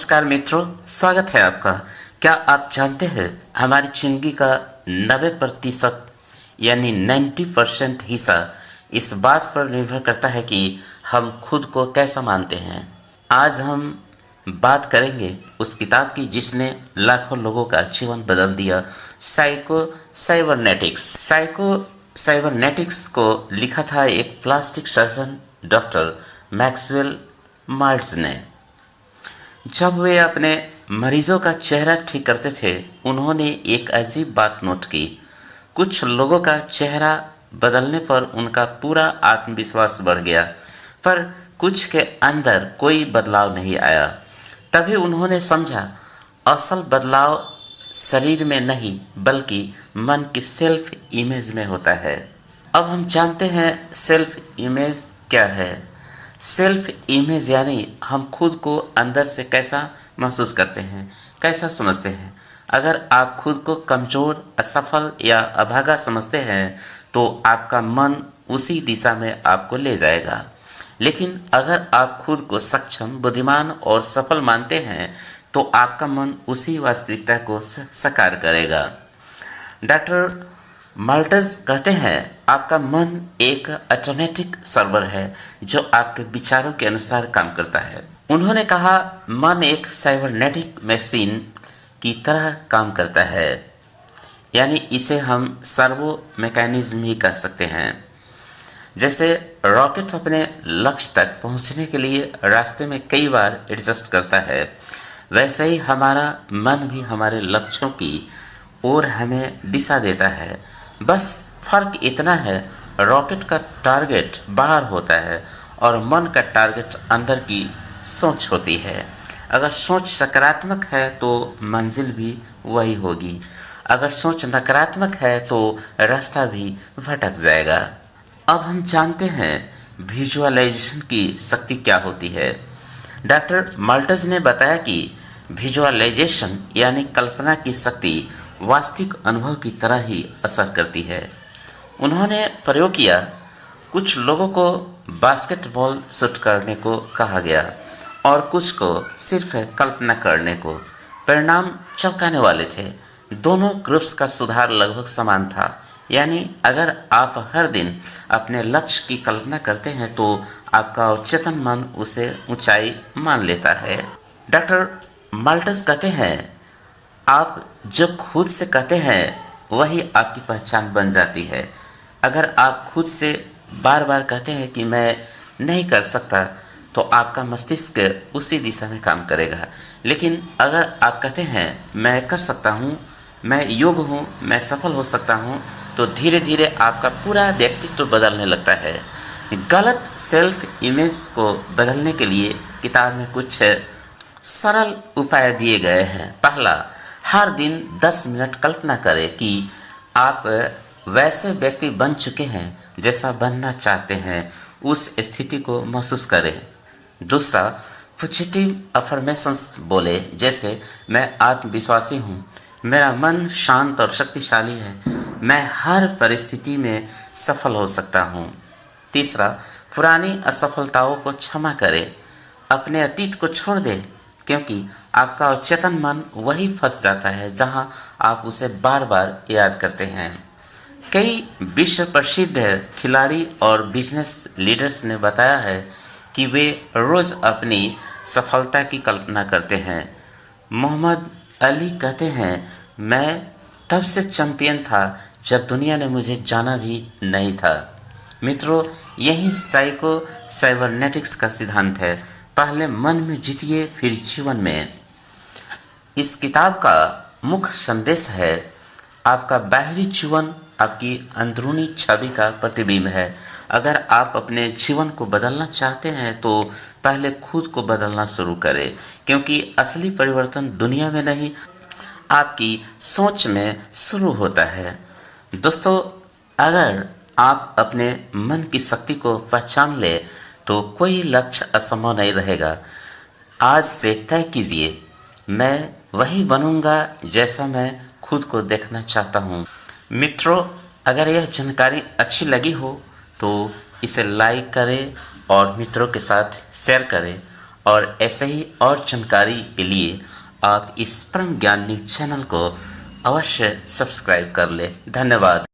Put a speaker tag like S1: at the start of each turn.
S1: नमस्कार मित्रों, स्वागत है आपका। क्या आप जानते हैं हमारी जिंदगी का 90% यानी 90% हिस्सा इस बात पर निर्भर करता है कि हम खुद को कैसा मानते हैं। आज हम बात करेंगे उस किताब की जिसने लाखों लोगों का जीवन बदल दिया, साइको साइबरनेटिक्स को लिखा था एक प्लास्टिक सर्जन डॉक्टर मैक्सवेल माल्ट्ज ने। जब वे अपने मरीजों का चेहरा ठीक करते थे, उन्होंने एक अजीब बात नोट की। कुछ लोगों का चेहरा बदलने पर उनका पूरा आत्मविश्वास बढ़ गया, पर कुछ के अंदर कोई बदलाव नहीं आया। तभी उन्होंने समझा, असल बदलाव शरीर में नहीं बल्कि मन की सेल्फ इमेज में होता है। अब हम जानते हैं सेल्फ इमेज क्या है। सेल्फ इमेज यानी हम खुद को अंदर से कैसा महसूस करते हैं, कैसा समझते हैं। अगर आप खुद को कमज़ोर, असफल या अभागा समझते हैं तो आपका मन उसी दिशा में आपको ले जाएगा। लेकिन अगर आप खुद को सक्षम, बुद्धिमान और सफल मानते हैं तो आपका मन उसी वास्तविकता को साकार करेगा। डॉक्टर माल्टज कहते हैं, आपका मन एक ऑटोमेटिक सर्वर है जो आपके विचारों के अनुसार काम करता है। उन्होंने कहा, मन एक साइबरनेटिक मशीन की तरह काम करता है, यानी इसे हम सर्वो मैकेनिज्म ही कह सकते हैं। जैसे रॉकेट अपने लक्ष्य तक पहुंचने के लिए रास्ते में कई बार एडजस्ट करता है, वैसे ही हमारा मन भी हमारे लक्ष्यों की ओर हमें दिशा देता है। बस फर्क इतना है, रॉकेट का टारगेट बाहर होता है और मन का टारगेट अंदर की सोच होती है। अगर सोच सकारात्मक है तो मंजिल भी वही होगी, अगर सोच नकारात्मक है तो रास्ता भी भटक जाएगा। अब हम जानते हैं विजुअलाइजेशन की शक्ति क्या होती है। डॉक्टर माल्टज ने बताया कि विजुअलाइजेशन यानी कल्पना की शक्ति वास्तविक अनुभव की तरह ही असर करती है। उन्होंने प्रयोग किया, कुछ लोगों को बास्केटबॉल शूट करने को कहा गया और कुछ को सिर्फ कल्पना करने को। परिणाम चौंकाने वाले थे। दोनों ग्रुप्स का सुधार लगभग समान था। यानी अगर आप हर दिन अपने लक्ष्य की कल्पना करते हैं तो आपका अवचेतन मन उसे ऊंचाई मान लेता है। डॉक्टर माल्टस कहते हैं, आप जो खुद से कहते हैं वही आपकी पहचान बन जाती है। अगर आप खुद से बार बार कहते हैं कि मैं नहीं कर सकता तो आपका मस्तिष्क उसी दिशा में काम करेगा। लेकिन अगर आप कहते हैं मैं कर सकता हूँ, मैं योग्य हूँ, मैं सफल हो सकता हूँ, तो धीरे धीरे आपका पूरा व्यक्तित्व बदलने लगता है। गलत सेल्फ इमेज को बदलने के लिए किताब में कुछ सरल उपाय दिए गए हैं। पहला, हर दिन 10 मिनट कल्पना करें कि आप वैसे व्यक्ति बन चुके हैं जैसा बनना चाहते हैं, उस स्थिति को महसूस करें। दूसरा, पॉजिटिव अफर्मेशंस बोले, जैसे मैं आत्मविश्वासी हूँ, मेरा मन शांत और शक्तिशाली है, मैं हर परिस्थिति में सफल हो सकता हूँ। तीसरा, पुरानी असफलताओं को क्षमा करें, अपने अतीत को छोड़ दें, क्योंकि आपका अवचेतन मन वही फंस जाता है जहां आप उसे बार बार याद करते हैं। कई विश्व प्रसिद्ध खिलाड़ी और बिजनेस लीडर्स ने बताया है कि वे रोज़ अपनी सफलता की कल्पना करते हैं। मोहम्मद अली कहते हैं, मैं तब से चैंपियन था जब दुनिया ने मुझे जाना भी नहीं था। मित्रों, यही साइको साइबरनेटिक्स का सिद्धांत है। पहले मन में जीतिए, फिर जीवन में। इस किताब का मुख्य संदेश है, आपका बाहरी जीवन आपकी अंदरूनी छवि का प्रतिबिंब है। अगर आप अपने जीवन को बदलना चाहते हैं तो पहले खुद को बदलना शुरू करें, क्योंकि असली परिवर्तन दुनिया में नहीं, आपकी सोच में शुरू होता है। दोस्तों, अगर आप अपने मन की शक्ति को पहचान ले तो कोई लक्ष्य असंभव नहीं रहेगा। आज से तय कीजिए, मैं वही बनूंगा जैसा मैं खुद को देखना चाहता हूँ। मित्रों, अगर यह जानकारी अच्छी लगी हो तो इसे लाइक करें और मित्रों के साथ शेयर करें और ऐसे ही और जानकारी के लिए आप इस परम ज्ञान न्यूज चैनल को अवश्य सब्सक्राइब कर लें। धन्यवाद।